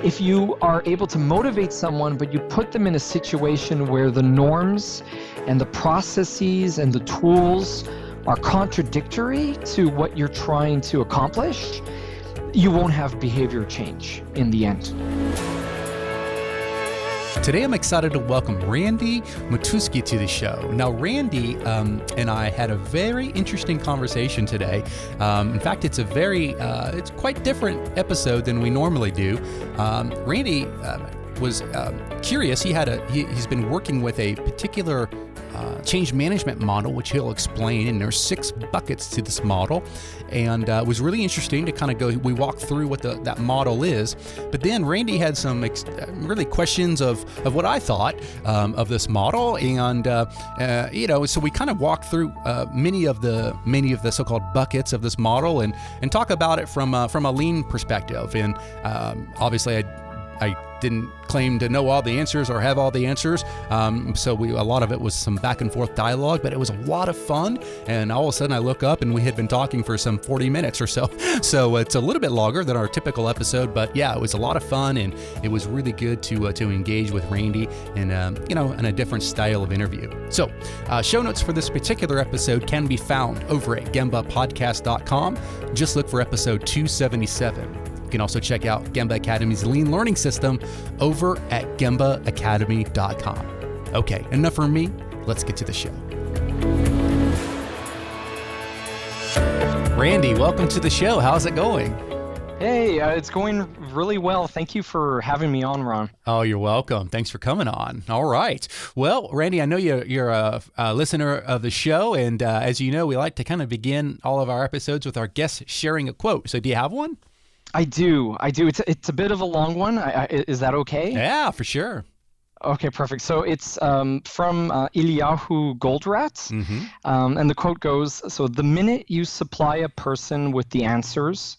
if you are able to motivate someone, but you put them in a situation where the norms and the processes and the tools are contradictory to what you're trying to accomplish, you won't have behavior change in the end. Today, I'm excited to welcome Randy Matusky to the show. Now, Randy and I had a very interesting conversation today. In fact, it's it's quite different episode than we normally do. Randy was curious. He's been working with a particular change management model, which he'll explain, and there's 6 buckets to this model, and it was really interesting to kind of we walk through what that model is. But then Randy had some really questions of what I thought of this model, and so we kind of walked through many of the so-called buckets of this model, and talk about it from a lean perspective. And obviously I didn't claim to know all the answers or have all the answers, so a lot of it was some back and forth dialogue, but it was a lot of fun. And all of a sudden I look up and we had been talking for some 40 minutes or so. So it's a little bit longer than our typical episode, but yeah, it was a lot of fun, and it was really good to engage with Randy in in a different style of interview. So show notes for this particular episode can be found over at gembapodcast.com. Just look for episode 277. You can also check out Gemba Academy's Lean Learning System over at gembaacademy.com. Okay, enough from me. Let's get to the show. Randy, welcome to the show. How's it going? Hey, it's going really well. Thank you for having me on, Ron. Oh, you're welcome. Thanks for coming on. All right. Well, Randy, I know you're a listener of the show, and as you know, we like to kind of begin all of our episodes with our guests sharing a quote. So do you have one? I do. It's a bit of a long one. Is that okay? Yeah, for sure. Okay, perfect. So it's from Eliyahu Goldratt, and the quote goes, "So the minute you supply a person with the answers,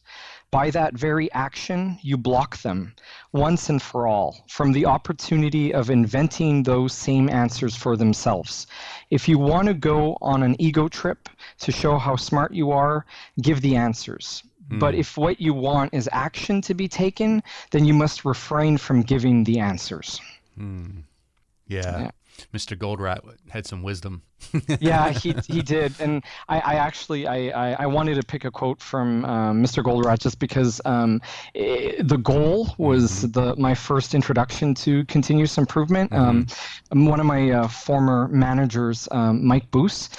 by that very action, you block them once and for all from the opportunity of inventing those same answers for themselves. If you want to go on an ego trip to show how smart you are, give the answers. But if what you want is action to be taken, then you must refrain from giving the answers." Yeah. Mr. Goldratt had some wisdom. Yeah, he did. And I actually wanted to pick a quote from Mr. Goldratt just because the goal was my first introduction to continuous improvement. One of my former managers, Mike Boos,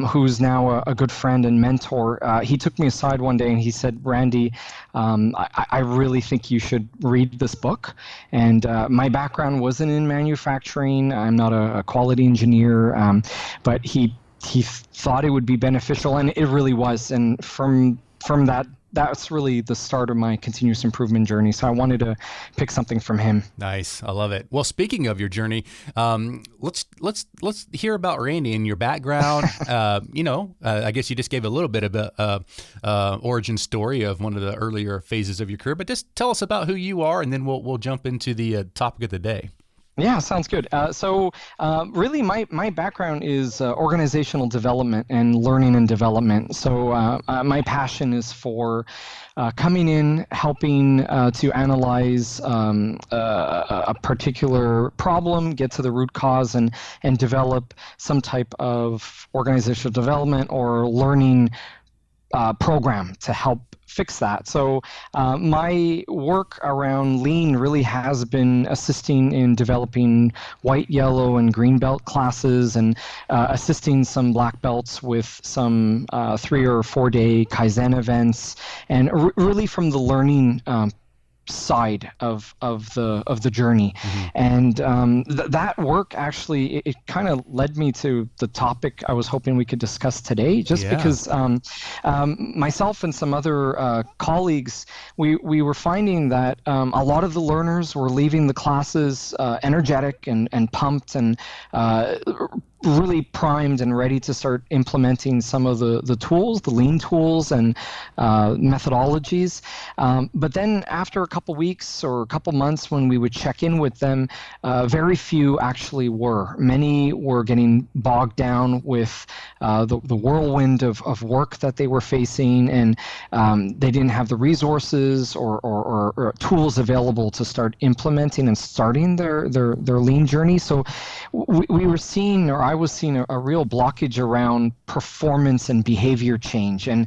who's now a good friend and mentor, he took me aside one day and he said, "Randy, I really think you should read this book." And my background wasn't in manufacturing. I'm not a quality engineer. But he thought it would be beneficial, and it really was. And from that, that's really the start of my continuous improvement journey. So I wanted to pick something from him. Nice, I love it. Well, speaking of your journey, let's hear about Randy and your background. I guess you just gave a little bit of a origin story of one of the earlier phases of your career, but just tell us about who you are, and then we'll jump into the topic of the day. Yeah, sounds good. So really my background is organizational development and learning and development. So my passion is for coming in, helping to analyze a particular problem, get to the root cause, and develop some type of organizational development or learning program to help fix that. So my work around lean really has been assisting in developing white, yellow, and green belt classes, and assisting some black belts with some 3 or 4 day Kaizen events, and really from the learning side of the journey. And that work actually it kind of led me to the topic I was hoping we could discuss today, just because myself and some other colleagues, we were finding that a lot of the learners were leaving the classes energetic and pumped and really primed and ready to start implementing some of the tools, the lean tools and methodologies. But then after a couple weeks or a couple months when we would check in with them, very few actually were. Many were getting bogged down with the whirlwind of work that they were facing, and they didn't have the resources or tools available to start implementing and starting their lean journey. So we were seeing, or I was seeing a real blockage around performance and behavior change, and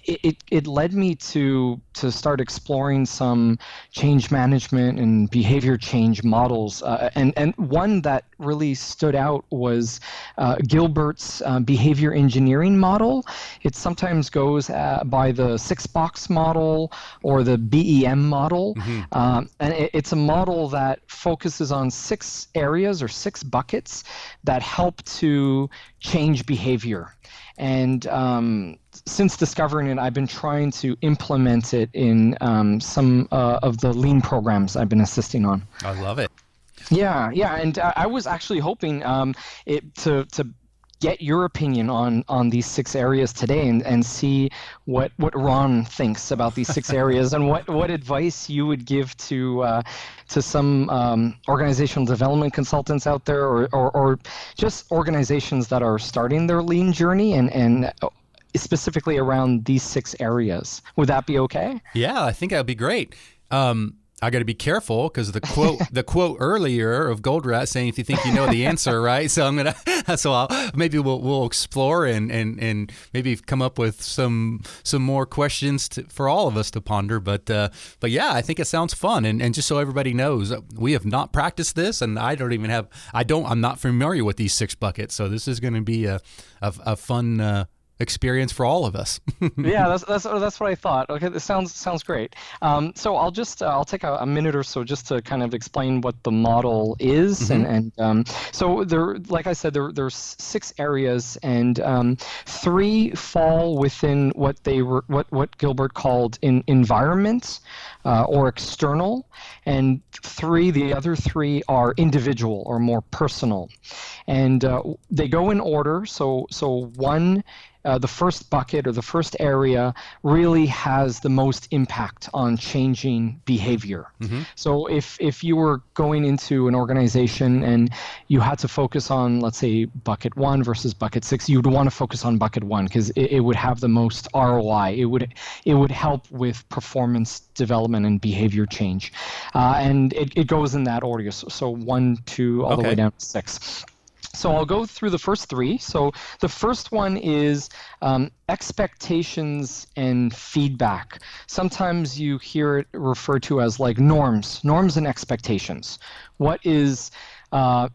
it led me to start exploring some change management and behavior change models, and one that really stood out was Gilbert's behavior engineering model. It sometimes goes by the 6-box model or the BEM model, and it's a model that focuses on 6 areas or 6 buckets that help to change behavior. And since discovering it, I've been trying to implement it in some of the lean programs I've been assisting on. I love it. Yeah, and I was actually hoping to get your opinion on these 6 areas today, and see what Ron thinks about these 6 areas, and what advice you would give to some organizational development consultants out there, or just organizations that are starting their lean journey and specifically around these 6 areas. Would that be okay? Yeah, I think that would be great. I got to be careful because the quote earlier of Goldratt saying, "If you think you know the answer," right? So maybe we'll explore and maybe come up with some more questions for all of us to ponder. But yeah, I think it sounds fun. And just so everybody knows, we have not practiced this, and I'm not familiar with these 6 buckets. So this is going to be a fun experience for all of us. Yeah, that's what I thought. Okay, this sounds great. So I'll take a minute or so just to kind of explain what the model is, and so there, like I said, there's 6 areas, and 3 fall within what Gilbert called environment or external, and the other 3 are individual or more personal, and they go in order. So one. The first bucket or the first area really has the most impact on changing behavior. So if you were going into an organization and you had to focus on, let's say, bucket 1 versus bucket 6, you'd want to focus on bucket 1 because it would have the most ROI. It would help with performance development and behavior change. And it goes in that order. So 1, 2, all the way down to 6. So I'll go through the first 3. So the first one is expectations and feedback. Sometimes you hear it referred to as like norms and expectations. What is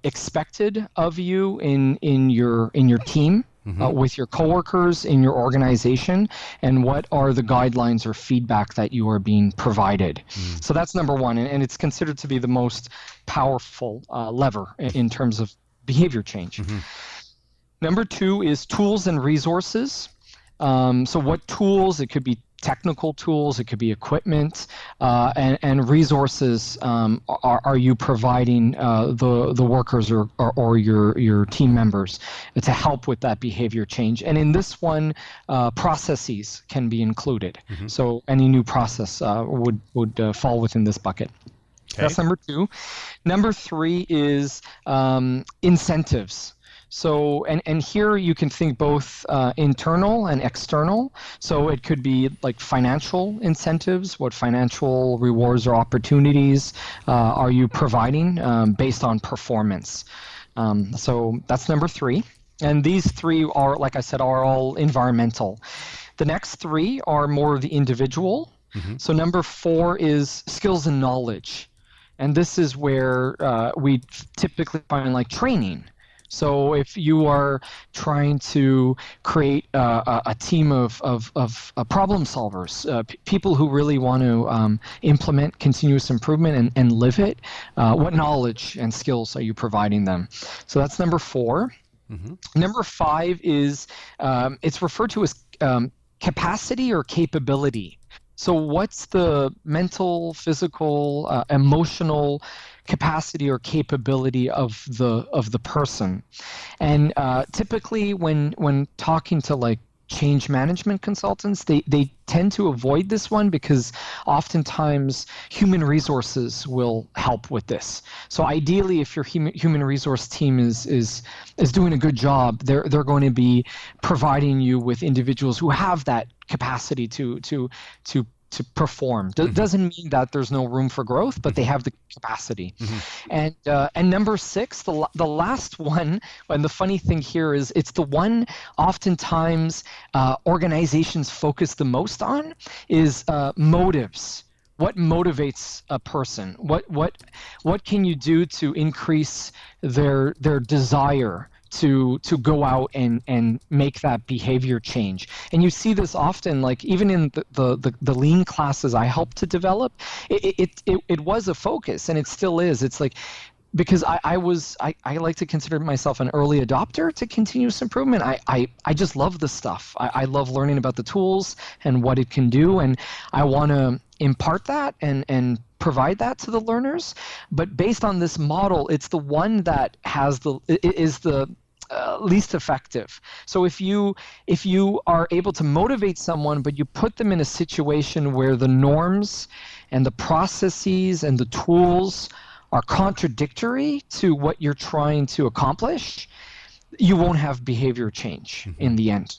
expected of you in your team, with your coworkers, in your organization, and what are the guidelines or feedback that you are being provided. So that's number 1, and it's considered to be the most powerful lever in terms of behavior change. Number 2 is tools and resources. So what tools? It could be technical tools, it could be equipment, and resources are you providing the workers or your team members to help with that behavior change. And in this one, processes can be included. So any new process would fall within this bucket. Okay. That's number 2. Number 3 is incentives. So, and here you can think both internal and external. So it could be like financial incentives. What financial rewards or opportunities are you providing based on performance? So that's number 3. And these 3 are, like I said, are all environmental. The next 3 are more of the individual. So number 4 is skills and knowledge. And this is where we typically find like training. So if you are trying to create a team of problem solvers, people who really want to implement continuous improvement and live it, what knowledge and skills are you providing them? So that's number 4. Number 5 is, it's referred to as capacity or capability. So what's the mental, physical, emotional capacity or capability of the person. And typically when talking to like change management consultants, they tend to avoid this one because oftentimes human resources will help with this. So ideally, if your human resource team is doing a good job, they're going to be providing you with individuals who have that capacity to perform. Doesn't mean that there's no room for growth, but they have the capacity. And number 6, the last one, and the funny thing here is it's the one oftentimes organizations focus the most on, is motives. What motivates a person? What can you do to increase their desire to go out and make that behavior change? And you see this often, like even in the lean classes I helped to develop, it was a focus, and it still is. It's like, because I like to consider myself an early adopter to continuous improvement. I just love the stuff. I love learning about the tools and what it can do, and I want to impart that and provide that to the learners. But based on this model, it's the one that is the least effective. So if you are able to motivate someone, but you put them in a situation where the norms and the processes and the tools are contradictory to what you're trying to accomplish, you won't have behavior change in the end.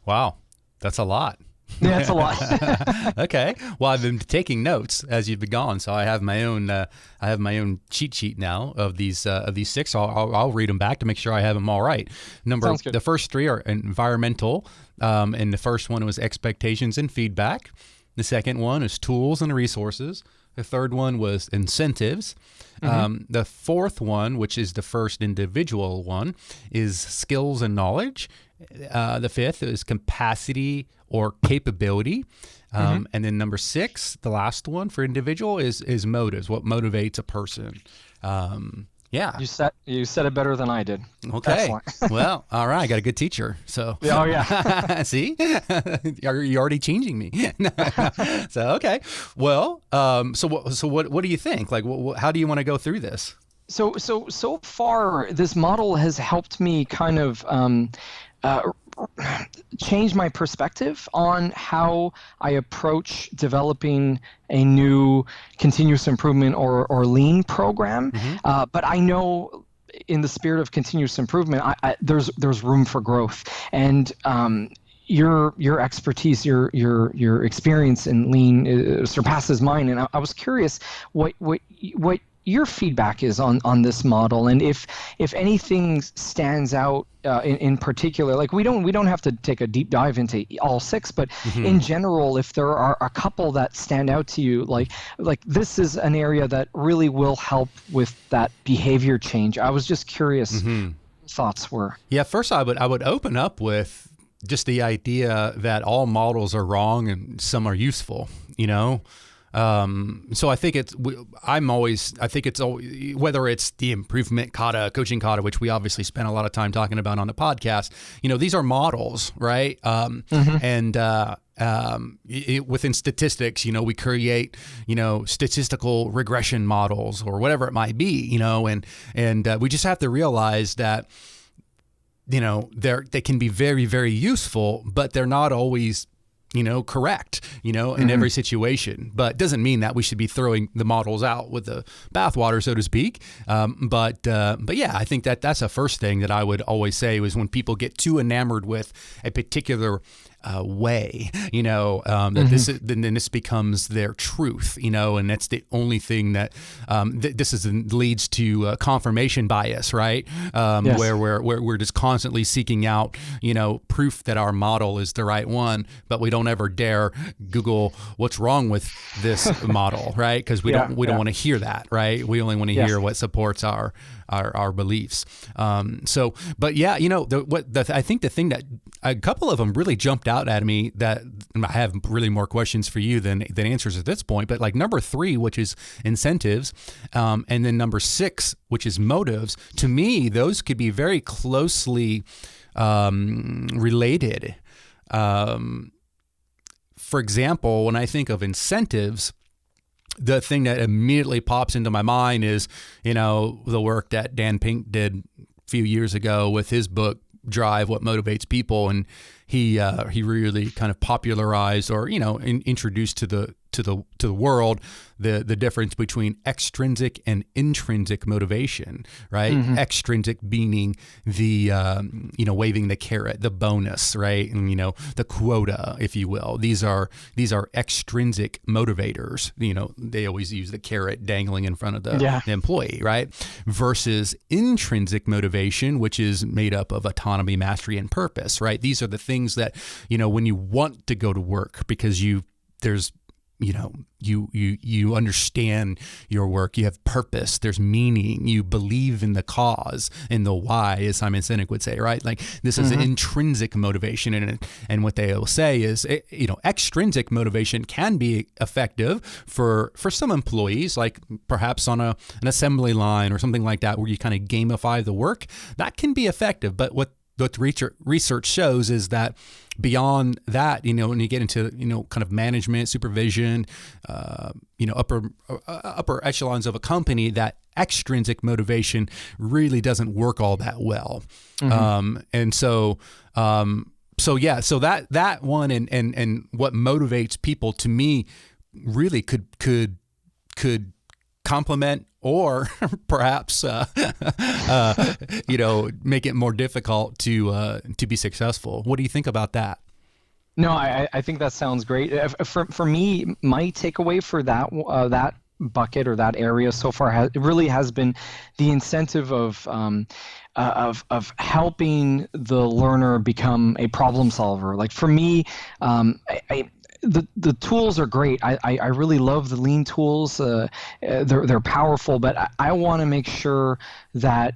Wow, that's a lot. Yeah, that's a lot. Okay. Well, I've been taking notes as you've been gone, so I have my own cheat sheet now of these 6. I'll read them back to make sure I have them all right. The first 3 are environmental, and the first one was expectations and feedback. The second one is tools and resources. The third one was incentives. The fourth one, which is the first individual one, is skills and knowledge. The fifth is capacity or capability. And then number 6, the last one for individual, is motives, what motivates a person. Yeah. You said it better than I did. Okay. Well, all right. I got a good teacher. So. Oh yeah. See, you're already changing me. So okay. Well, so what do you think? Like, how do you want to go through this? So far, this model has helped me kind of change my perspective on how I approach developing a new continuous improvement or lean program. But I know, in the spirit of continuous improvement, there's room for growth. And your expertise, your experience in lean surpasses mine. And I was curious what your feedback is on this model, and if anything stands out in particular. Like we don't have to take a deep dive into all 6, but in general, if there are a couple that stand out to you, like this is an area that really will help with that behavior change. I was just curious what thoughts were. Yeah, first I would open up with just the idea that all models are wrong and some are useful, you know. So I think it's always, whether it's the improvement kata, coaching kata, which we obviously spent a lot of time talking about on the podcast, you know, these are models, right? And within statistics, you know, we create, you know, statistical regression models or whatever it might be, you know, and we just have to realize that, you know, they can be very, very useful, but they're not always, you know, correct, you know, in every situation. But doesn't mean that we should be throwing the models out with the bathwater, so to speak. But yeah, I think that's the first thing that I would always say was when people get too enamored with a particular way, you know, that then this becomes their truth, you know, and that's the only thing that leads to confirmation bias, right? Yes. Where we're just constantly seeking out, you know, proof that our model is the right one, but we don't ever dare Google what's wrong with this model, right? Because we don't want to hear that, right? We only want to hear what supports our beliefs. But yeah, you know, I think the thing that a couple of them really jumped out at me, that I have really more questions for you than answers at this point, but like number 3, which is incentives, and then number 6, which is motives, to me, those could be very closely related. For example, when I think of incentives, the thing that immediately pops into my mind is, the work that Dan Pink did a few years ago with his book, Drive, What Motivates People. And he really kind of popularized or, introduced to the world the difference between extrinsic and intrinsic motivation, right? Mm-hmm. Extrinsic meaning the waving the carrot, the bonus, right? And the quota, if you will. These are extrinsic motivators. They always use the carrot dangling in front of the employee, right? Versus intrinsic motivation, which is made up of autonomy, mastery, and purpose, right? These are the things that when you want to go to work because you understand your work, you have purpose, there's meaning, you believe in the cause and the why, as Simon Sinek would say, right? Like this is intrinsic motivation. And what they will say is, extrinsic motivation can be effective for some employees, like perhaps on an assembly line or something like that, where you kind of gamify the work. That can be effective. But what research shows is that beyond that, when you get into, kind of management, supervision, upper echelons of a company, that extrinsic motivation really doesn't work all that well. Mm-hmm. So that one and what motivates people, to me, really could complement or perhaps make it more difficult to be successful. What do you think about that? No, I think that sounds great. For me, my takeaway for that bucket or that area so far really has been the incentive of helping the learner become a problem solver. Like for me, the tools are great. I really love the lean tools. They're powerful, but I want to make sure that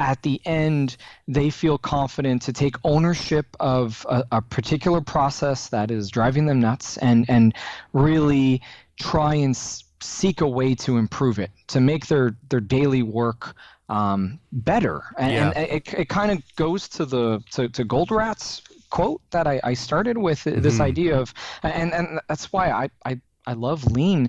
at the end they feel confident to take ownership of a particular process that is driving them nuts and really try and seek a way to improve it, to make their daily work better. And it kind of goes to Goldratt's quote that I started with, this idea of, and that's why I love lean.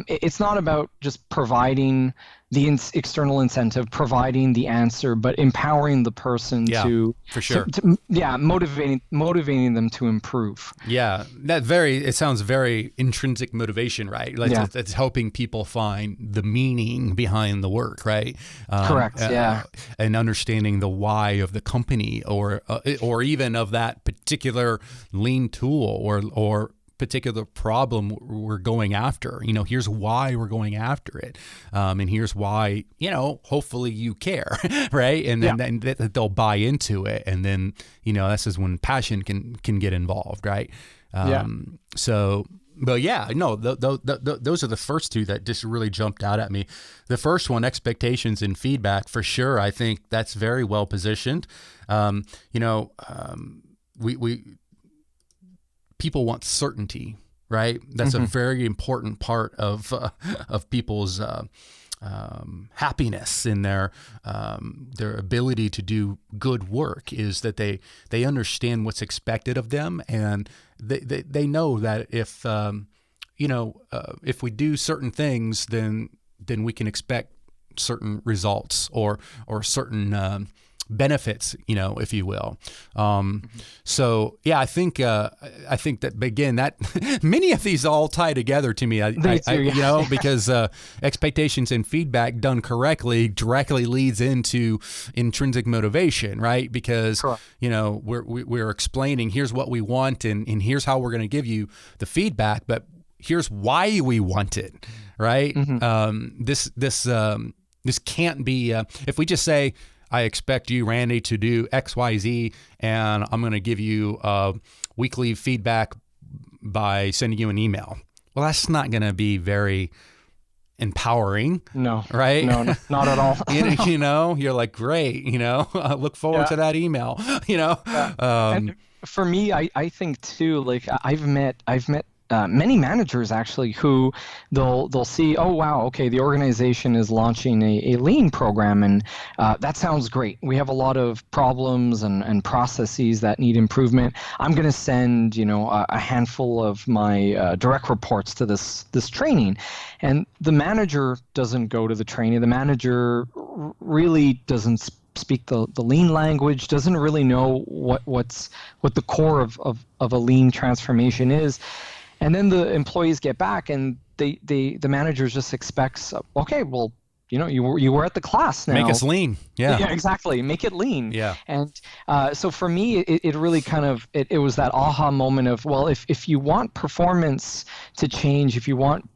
It's not about just providing the external incentive, providing the answer, but empowering the person to, for sure, motivating them to improve. Yeah, it sounds very intrinsic motivation, right? Like it's helping people find the meaning behind the work, right? Correct. And understanding the why of the company, or even of that particular lean tool, or particular problem we're going after. Here's why we're going after it, and here's why, hopefully you care, right? And then they'll buy into it, and then this is when passion can get involved, right? So, but those are the first two that just really jumped out at me. The first one, expectations and feedback, for sure. I think that's very well positioned. People want certainty, right? That's a very important part of people's happiness in their ability to do good work, is that they understand what's expected of them, and they know that if we do certain things, then we can expect certain results or certain benefits, if you will. So yeah, I think that, again, that many of these all tie together to me. Because expectations and feedback done correctly directly leads into intrinsic motivation, right? Because we're explaining, here's what we want, and here's how we're going to give you the feedback, but here's why we want it, right? This can't be if we just say, I expect you, Randy, to do X, Y, Z, and I'm going to give you weekly feedback by sending you an email. Well, that's not going to be very empowering. No. Right? No, not at all. You're like, great, I look forward to that email, And for me, I think too, like I've met many managers actually who they'll see, oh wow, okay, the organization is launching a lean program, and that sounds great. We have a lot of problems and processes that need improvement. I'm going to send a handful of my direct reports to this training, and the manager doesn't go to the training. The manager really doesn't speak the lean language, doesn't really know what the core of a lean transformation is. And then the employees get back, and the manager just expects, okay, well, you were at the class now. Make us lean. Yeah, exactly. Make it lean. Yeah. And so for me, it really kind of, it was that aha moment of, well, if you want performance to change, if you want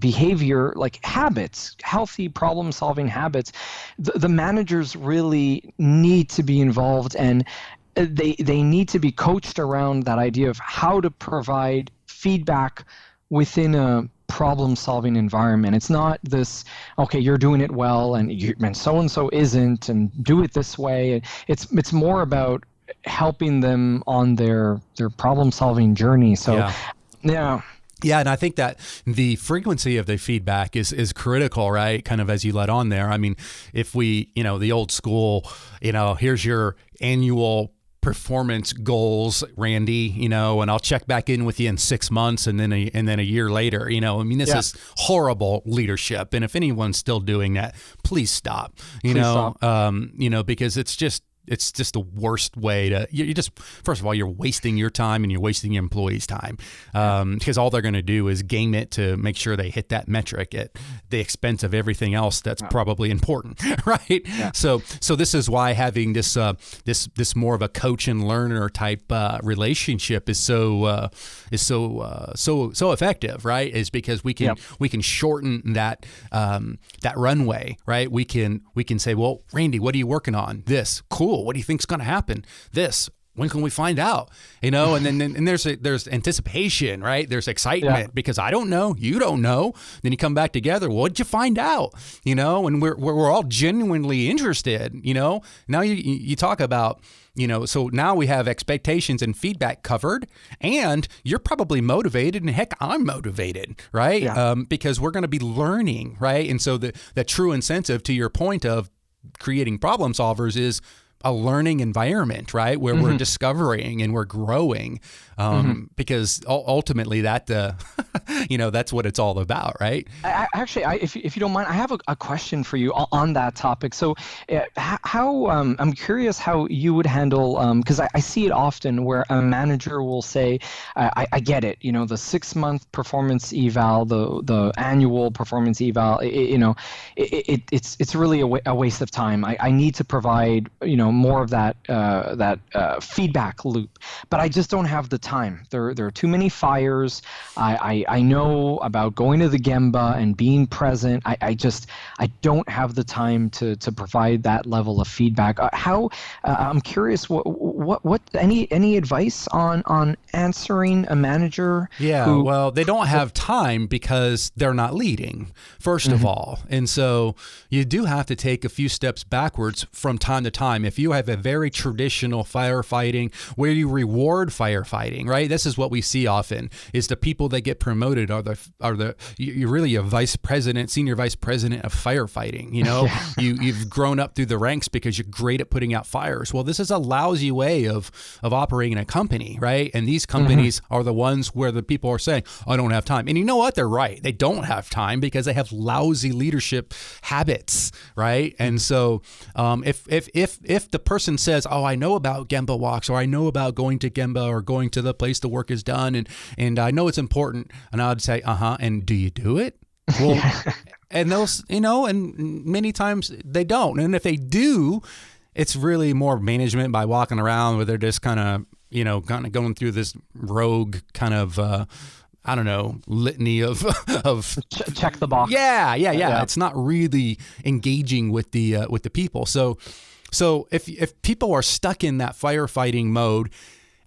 behavior, like habits, healthy problem-solving habits, the managers really need to be involved, and they need to be coached around that idea of how to provide feedback within a problem-solving environment. It's not this, okay, you're doing it well, and so-and-so isn't, and do it this way. It's more about helping them on their problem-solving journey. So, yeah. Yeah, and I think that the frequency of the feedback is critical, right? Kind of as you led on there. I mean, if we, the old school, here's your annual performance goals, Randy, and I'll check back in with you in 6 months, and then a year later, I mean, this is horrible leadership. And if anyone's still doing that, please stop, because it's just the worst way to, first of all, you're wasting your time and you're wasting your employees' time, because all they're going to do is game it to make sure they hit that metric at the expense of everything else that's probably important, right? Yeah. So this is why having this more of a coach and learner type relationship is so effective, right? Is because we can shorten that runway, right? We can say, well, Randy, what are you working on? This, cool. What do you think's going to happen? This, when can we find out? And then there's anticipation, right? There's excitement because I don't know, you don't know. Then you come back together. What'd you find out? And we're all genuinely interested. Now you talk about, so now we have expectations and feedback covered, and you're probably motivated, and heck, I'm motivated, right? Yeah. Because we're going to be learning, right? And so the true incentive, to your point of creating problem solvers, is a learning environment, right? Where we're discovering and we're growing, because ultimately that, that's what it's all about, right? If you don't mind, I have a question for you on that topic. So how, I'm curious how you would handle, because I see it often where a manager will say, I get it, the 6-month performance eval, the annual performance eval, it's really a waste of time. I need to provide, more of that feedback loop, but I just don't have the time. There are too many fires. I know about going to the Gemba and being present. I don't have the time to provide that level of feedback. I'm curious, what any advice on answering a manager? Yeah, well, they don't have time because they're not leading, first of all. And so you do have to take a few steps backwards from time to time. If you have a very traditional firefighting where you reward firefighting, right? This is what we see often, is the people that get promoted you're really a vice president, senior vice president of firefighting. You've grown up through the ranks because you're great at putting out fires. Well, this is a lousy way of operating a company, right? And these companies are the ones where the people are saying, I don't have time. And you know what? They're right. They don't have time because they have lousy leadership habits, right? And so if the person says, oh, I know about Gemba walks, or I know about going to Gemba, or going to the place the work is done, and I know it's important, and I'd say, and do you do it? Well, and those, and many times they don't. And if they do, it's really more management by walking around where they're just kind of going through this rogue kind of, litany of check the box. Yeah. It's not really engaging with the people. So if people are stuck in that firefighting mode,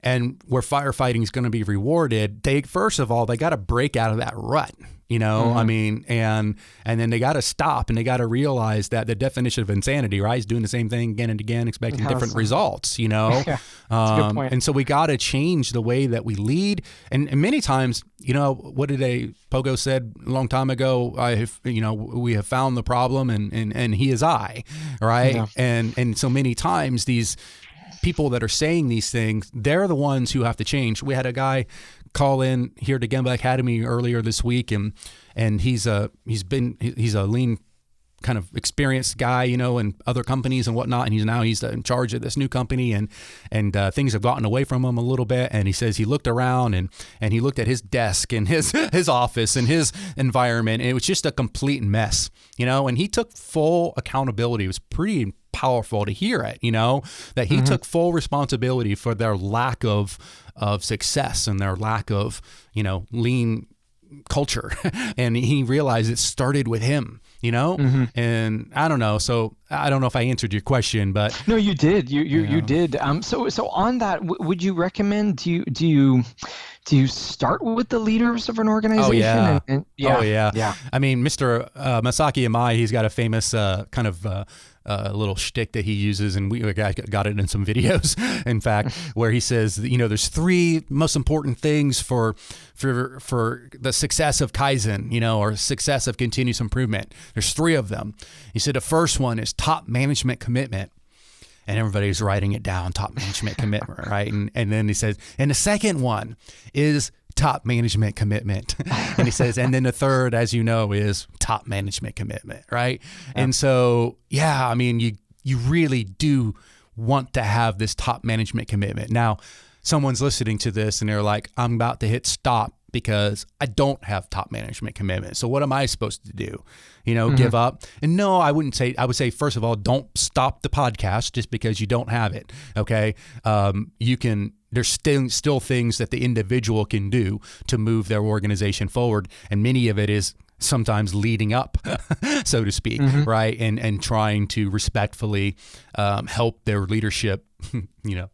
and where firefighting is going to be rewarded, first of all, they got to break out of that rut. you know, I mean, and then they got to stop and they got to realize that the definition of insanity, right, is doing the same thing again and again, expecting different results, you know. Yeah, that's a good point. And so we got to change the way that we lead. And many times, you know, what did Pogo said a long time ago? We have found the problem, and he is I, right? Yeah. And so many times these people that are saying these things, they're the ones who have to change. We had a guy call in here to Gilbert Academy earlier this week, and he's a lean kind of experienced guy, you know, in other companies and whatnot, and he's in charge of this new company, and things have gotten away from him a little bit. And he says he looked around and he looked at his desk and his office and his environment, and it was just a complete mess, you know. And he took full accountability. It was pretty powerful to hear it, you know, that he took full responsibility for their lack of success and their lack of, you know, lean culture. And he realized it started with him, you know. And I don't know. So I don't know if I answered your question, but no, you did. You did. So on that, would you recommend? Do you start with the leaders of an organization? Oh yeah. I mean, Mr. Masaki Amai, he's got a famous kind of little shtick that he uses, and we got it in some videos, in fact, where he says, you know, there's three most important things for the success of Kaizen, you know, or success of continuous improvement. There's three of them. He said the first one is top management commitment. And everybody's writing it down, top management commitment, right? And then he says, and the second one is top management commitment. And he says, and then the third, as you know, is top management commitment, right? Yeah. And so, yeah, I mean, you really do want to have this top management commitment. Now, someone's listening to this and they're like, I'm about to hit stop because I don't have top management commitment. So what am I supposed to do? You know, give up? And no, I wouldn't say. I would say, first of all, don't stop the podcast just because you don't have it. Okay, there's still things that the individual can do to move their organization forward, and many of it is sometimes leading up, so to speak, right? And trying to respectfully help their leadership, you know,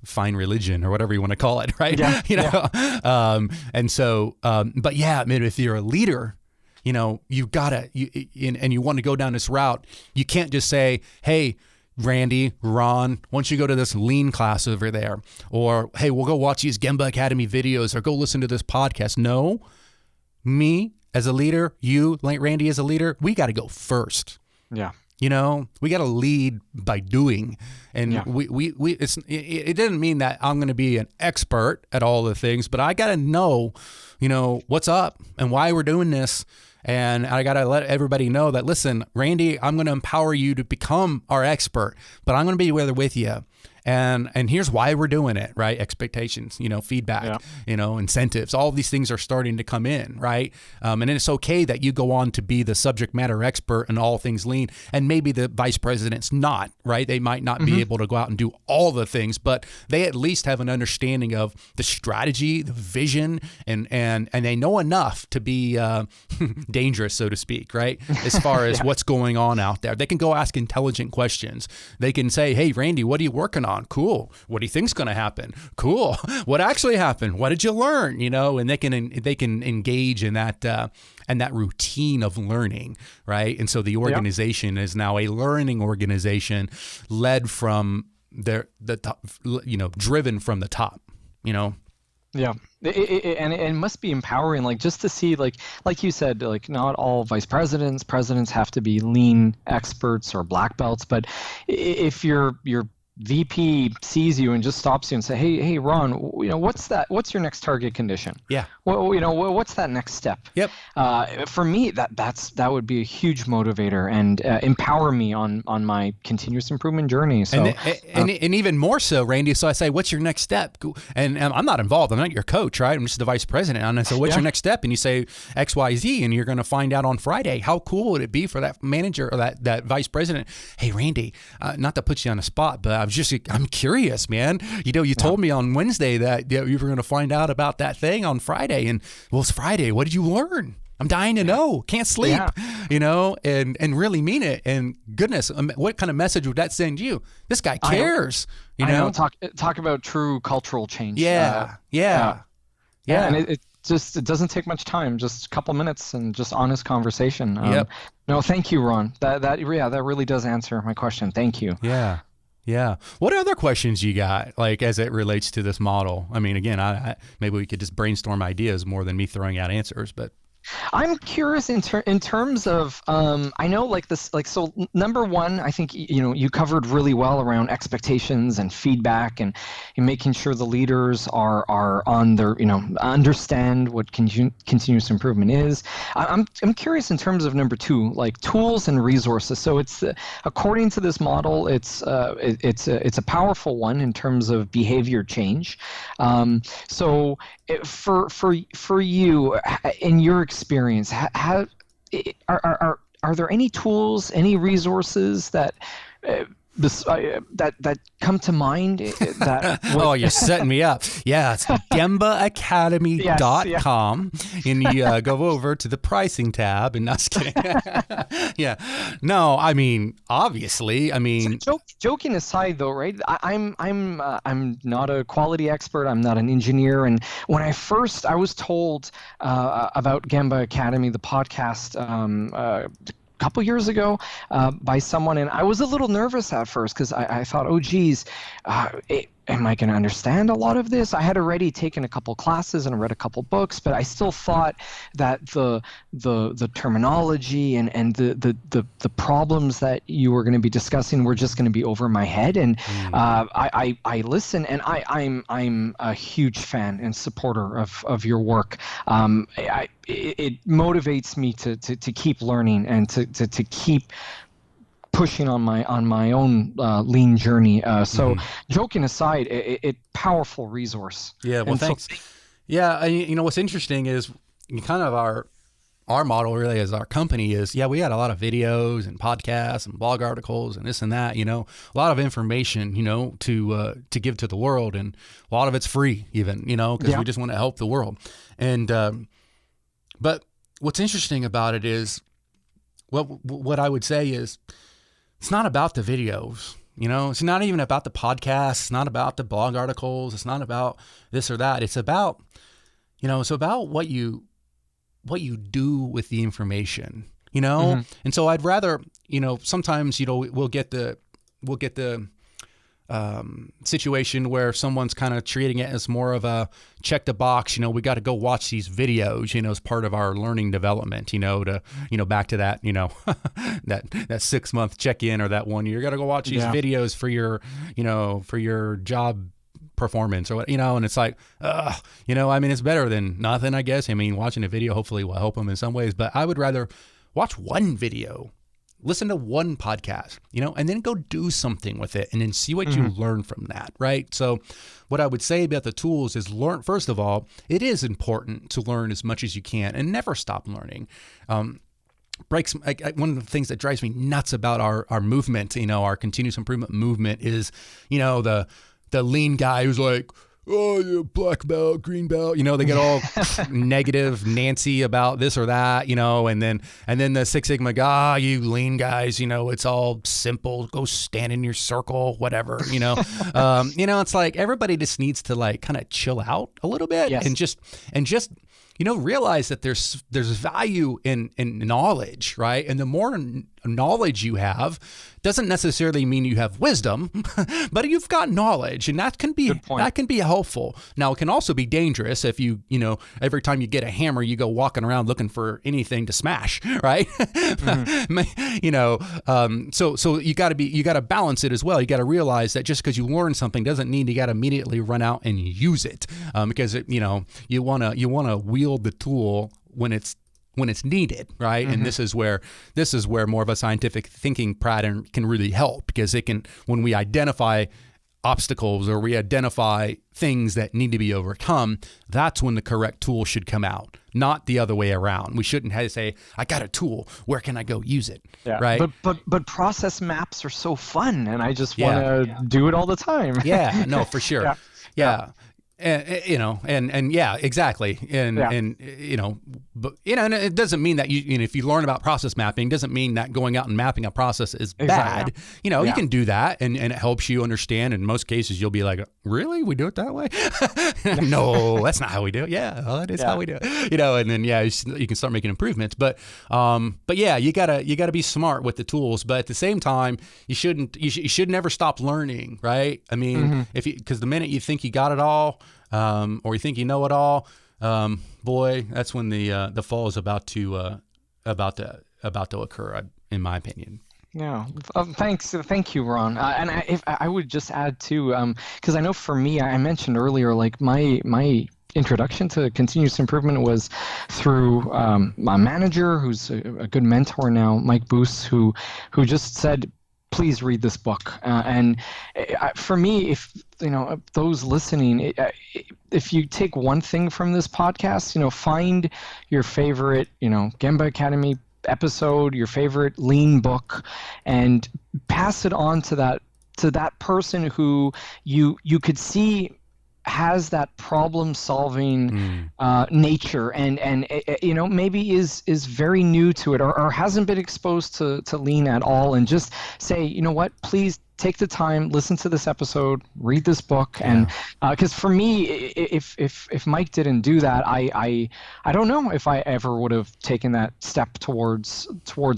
find religion or whatever you want to call it, right? Yeah, you know, yeah. And so, but yeah, I mean, if you're a leader, you know, you gotta, and you want to go down this route, you can't just say, hey, Randy, Ron, why don't you go to this lean class over there? Or, hey, we'll go watch these Gemba Academy videos or go listen to this podcast. No, me as a leader, you, like Randy as a leader, we got to go first. Yeah. You know, we got to lead by doing. And it didn't mean that I'm going to be an expert at all the things, but I got to know, you know, what's up and why we're doing this. And I got to let everybody know that, listen, Randy, I'm going to empower you to become our expert, but I'm going to be with you. And here's why we're doing it, right? Expectations, you know, feedback, you know, incentives, all of these things are starting to come in, right? And it's okay that you go on to be the subject matter expert in all things lean, and maybe the vice president's not, right? They might not be able to go out and do all the things, but they at least have an understanding of the strategy, the vision, and they know enough to be dangerous, so to speak, right? As far as what's going on out there. They can go ask intelligent questions. They can say, hey, Randy, what are you working on? Cool. What do you think's going to happen? Cool. What actually happened? What did you learn? You know, and they can engage in that routine of learning, right? And so the organization is now a learning organization, led from the top, you know, driven from the top, you know. Yeah. And it must be empowering, like, just to see, like you said, like, not all vice presidents have to be lean experts or black belts, but if your VP sees you and just stops you and say, hey, Ron, you know, what's your next target condition? Yeah. Well, you know, what's that next step? Yep. For me, that would be a huge motivator and empower me on my continuous improvement journey. So, and even more so, Randy. So I say, what's your next step? And I'm not involved. I'm not your coach, right? I'm just the vice president. And I say, what's your next step? And you say X, Y, Z, and you're going to find out on Friday. How cool would it be for that manager or that vice president? Hey, Randy, not to put you on the spot, but I'm curious, man. You know, you told me on Wednesday that you were going to find out about that thing on Friday, and well, it's Friday. What did you learn? I'm dying to know. Can't sleep, you know, and really mean it. And goodness, what kind of message would that send you? This guy cares, you know? Talk about true cultural change. Yeah. And it doesn't take much time, just a couple minutes and just honest conversation. Yep. No, thank you, Ron. That really does answer my question. Thank you. Yeah. Yeah. What other questions you got, like, as it relates to this model? I mean, again, I maybe we could just brainstorm ideas more than me throwing out answers, but. I'm curious in terms of I know so number one, I think you covered really well around expectations and feedback and making sure the leaders are on their understand what continuous improvement is. I'm curious in terms of number two, like tools and resources. So it's according to this model, it's a powerful one in terms of behavior change. So for you in your experience, how are there any tools, any resources that that come to mind? Oh, you're setting me up. Yeah, it's gembaacademy.com, and you go over to the pricing tab, and not kidding. Yeah, no, I mean, obviously, So joking aside, though, right? I'm not a quality expert. I'm not an engineer, and when I was told about Gemba Academy, the podcast. Couple years ago by someone, and I was a little nervous at first because I thought, oh geez, am I going to understand a lot of this? I had already taken a couple classes and read a couple books, but I still thought that the terminology and the problems that you were going to be discussing were just going to be over my head. And I listen, and I'm a huge fan and supporter of your work. It motivates me to keep learning and to keep pushing on my own lean journey. So joking aside, it powerful resource. Yeah, well, thanks. Yeah, what's interesting is kind of our model really as our company is, we had a lot of videos and podcasts and blog articles and this and that, a lot of information, to give to the world, and a lot of it's free even, because we just want to help the world. And but what's interesting about it is what I would say is, it's not about the videos, it's not even about the podcasts. It's not about the blog articles. It's not about this or that. It's about, it's about what you do with the information, And so I'd rather, sometimes, we'll get the situation where someone's kind of treating it as more of a check the box, we got to go watch these videos, as part of our learning development, to, back to that, that 6 month check-in or that 1 year, you got to go watch these videos for your, for your job performance or what, and it's like, it's better than nothing, I guess. Watching a video hopefully will help them in some ways, but I would rather watch one video, listen to one podcast, and then go do something with it and then see what you learn from that, right? So what I would say about the tools is first of all, it is important to learn as much as you can and never stop learning. One of the things that drives me nuts about our movement, our continuous improvement movement is, the lean guy who's like, oh, you're black belt, green belt, they get all negative Nancy about this or that, and then the Six Sigma guy, you lean guys, it's all simple, go stand in your circle, whatever, it's like everybody just needs to like kind of chill out a little bit and just realize that there's value in knowledge, right? And the more knowledge you have doesn't necessarily mean you have wisdom, but you've got knowledge, and that can be helpful. Now, it can also be dangerous if you every time you get a hammer, you go walking around looking for anything to smash, right? So you got to balance it as well. You got to realize that just because you learn something doesn't mean you got to immediately run out and use it, because you want to wield the tool when it's needed, right? And this is where more of a scientific thinking pattern can really help, because when we identify obstacles or we identify things that need to be overcome, that's when the correct tool should come out, not the other way around. We shouldn't have to say, I got a tool, where can I go use it? Yeah. Right? But process maps are so fun, and I just want to do it all the time. Yeah, no, for sure. Yeah. And yeah, exactly. And and it doesn't mean that if you learn about process mapping, doesn't mean that going out and mapping a process is bad. You can do that and it helps you understand. In most cases, you'll be like, really? We do it that way? No, that's not how we do it. Yeah, well, that is how we do it. And then, you can start making improvements. But yeah, you gotta be smart with the tools. But at the same time, you should never stop learning, right? I mean, because the minute you think you got it all, or you think you know it all, boy, that's when the fall is about to occur, in my opinion. Yeah, thank you, Ron. And if I would just add too, because I know for me, I mentioned earlier, like my introduction to continuous improvement was through my manager, who's a good mentor now, Mike Boos, who just said, please read this book. And for me, if those listening, if you take one thing from this podcast, find your favorite, Gemba Academy episode, your favorite lean book, and pass it on to that person who you could see has that problem-solving nature, and maybe is very new to it, or hasn't been exposed to lean at all, and just say, you know what, please take the time, listen to this episode, read this book, and because for me, if Mike didn't do that, I don't know if I ever would have taken that step towards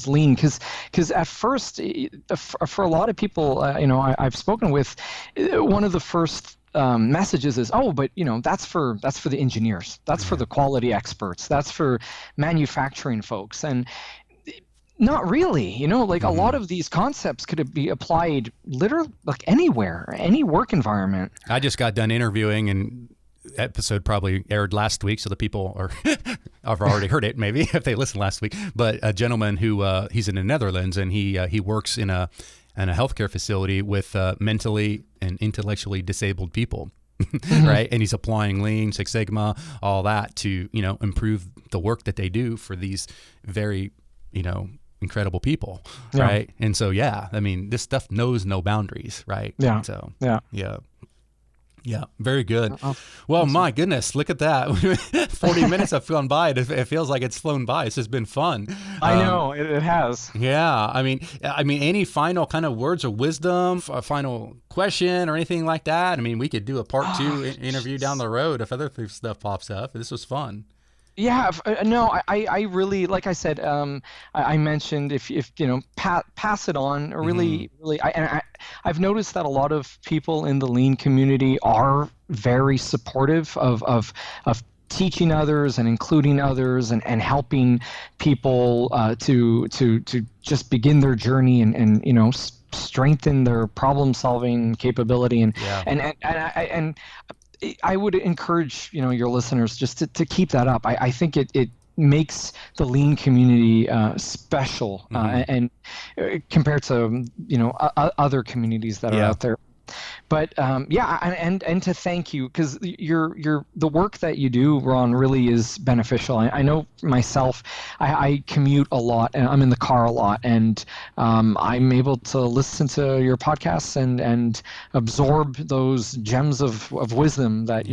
lean, because at first, for a lot of people, I've spoken with, one of the first messages is, but that's for the engineers, that's for the quality experts, that's for manufacturing folks, and not really. A lot of these concepts could be applied literally like anywhere, any work environment. I just got done interviewing, and episode probably aired last week, so the people have already heard it maybe if they listened last week, but a gentleman who he's in the Netherlands, and he works in a healthcare facility with mentally and intellectually disabled people, right? And he's applying Lean, Six Sigma, all that to, improve the work that they do for these very, incredible people, right? And so, I mean, this stuff knows no boundaries, right? Yeah. So, yeah, very good. Well, my goodness, look at that. 40 minutes have gone by. It feels like it's flown by. It's just been fun. I know, it has. Yeah, I mean, any final kind of words of wisdom, a final question or anything like that? I mean, we could do a part 2 interview down the road if other stuff pops up. This was fun. Yeah, no, I really, like I said, I mentioned if pass it on, really, I've noticed that a lot of people in the lean community are very supportive of teaching others and including others and helping people to just begin their journey and strengthen their problem solving capability and I would encourage your listeners just to keep that up. I think it makes the lean community special and compared to other communities that are out there. But and to thank you, because the work that you do, Ron, really is beneficial. I know myself, I commute a lot and I'm in the car a lot, and I'm able to listen to your podcasts and absorb those gems of wisdom that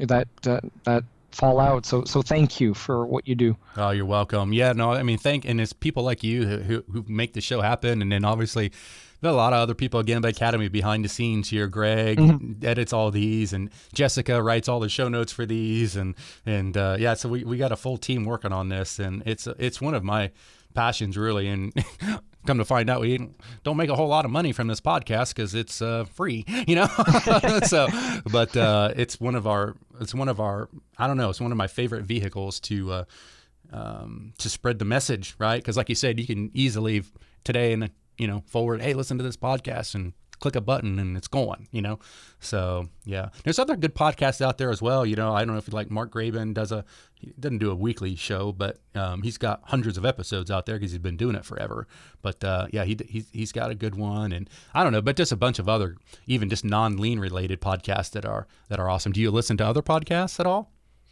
that fall out. So thank you for what you do. Oh, you're welcome. Yeah, no, I mean, and it's people like you who make the show happen, and then obviously a lot of other people, again, by Academy behind the scenes here. Greg edits all these, and Jessica writes all the show notes for these, and so we got a full team working on this, and it's one of my passions, really. And come to find out, we don't make a whole lot of money from this podcast because it's free, So, but it's one of our I don't know, it's one of my favorite vehicles to spread the message, right? Because like you said, you can easily today and forward, hey, listen to this podcast, and click a button and it's going, So yeah, there's other good podcasts out there as well. I don't know if you like Mark Graben he doesn't do a weekly show, but he's got hundreds of episodes out there because he's been doing it forever. But he's got a good one, and I don't know, but just a bunch of other, even just non-lean related podcasts that are awesome. Do you listen to other podcasts at all?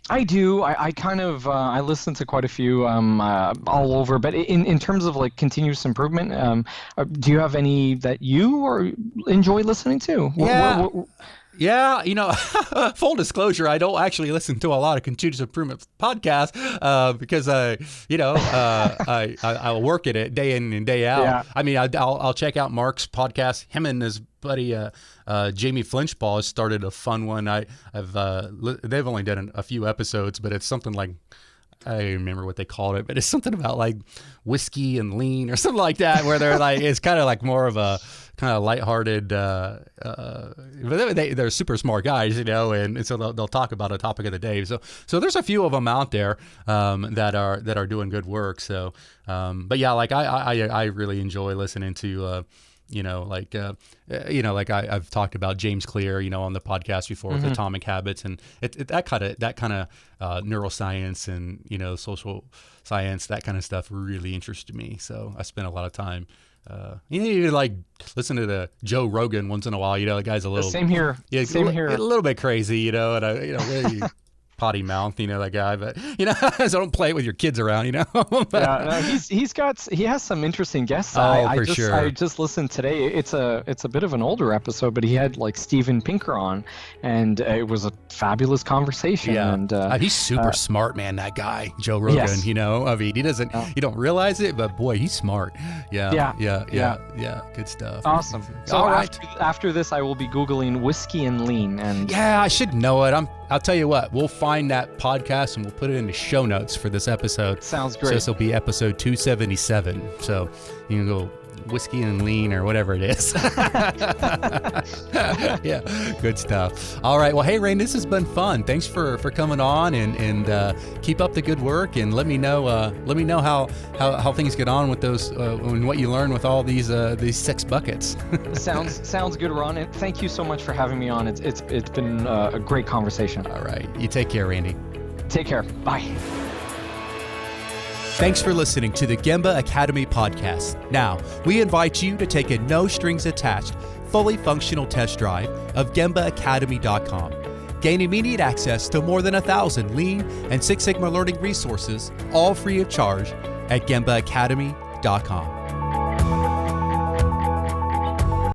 I do. I kind of I listen to quite a few all over, but in terms of like continuous improvement, do you have any that you enjoy listening to? Yeah. Yeah, full disclosure, I don't actually listen to a lot of continuous improvement podcasts because I'll work at it day in and day out. Yeah. I mean, I'll check out Mark's podcast. Him and his buddy Jamie Flinchball has started a fun one. They've only done a few episodes, but it's something like, I don't remember what they called it, but it's something about like whiskey and lean or something like that, where they're like, it's kind of like more of a kind of lighthearted, but they're super smart guys, and so they'll talk about a topic of the day. So there's a few of them out there that are doing good work. So, but yeah, like I really enjoy listening to, I've talked about James Clear, on the podcast before with Atomic Habits, and that kind of neuroscience and social science, that kind of stuff really interested me. So I spent a lot of time. You like listen to the Joe Rogan once in a while. The guy's a little same here. Yeah, same here. A little bit crazy, and really potty mouth, that guy. But so don't play it with your kids around, But, yeah, no, he has some interesting guests. Sure. I just listened today. It's a bit of an older episode, but he had like Steven Pinker on, and it was a fabulous conversation. Yeah, and he's super smart, man. That guy, Joe Rogan. Yes. I mean, he doesn't. You don't realize it, but boy, he's smart. Yeah. Good stuff. Awesome. So all right. after this, I will be Googling whiskey and lean, and yeah, I should know it. I'll tell you what, we'll find that podcast and we'll put it in the show notes for this episode. Sounds great. So this will be episode 277. So you can go whiskey and lean or whatever it is. Yeah, good stuff. All right. Well, hey, Rain, this has been fun. Thanks for coming on and keep up the good work, and let me know how things get on with those and what you learn with all these 6 buckets. Sounds good, Ron. And thank you so much for having me on. It's been a great conversation. All right. You take care, Randy. Take care. Bye. Thanks for listening to the Gemba Academy podcast. Now, we invite you to take a no-strings-attached, fully functional test drive of GembaAcademy.com. Gain immediate access to more than 1,000 Lean and Six Sigma learning resources, all free of charge, at GembaAcademy.com.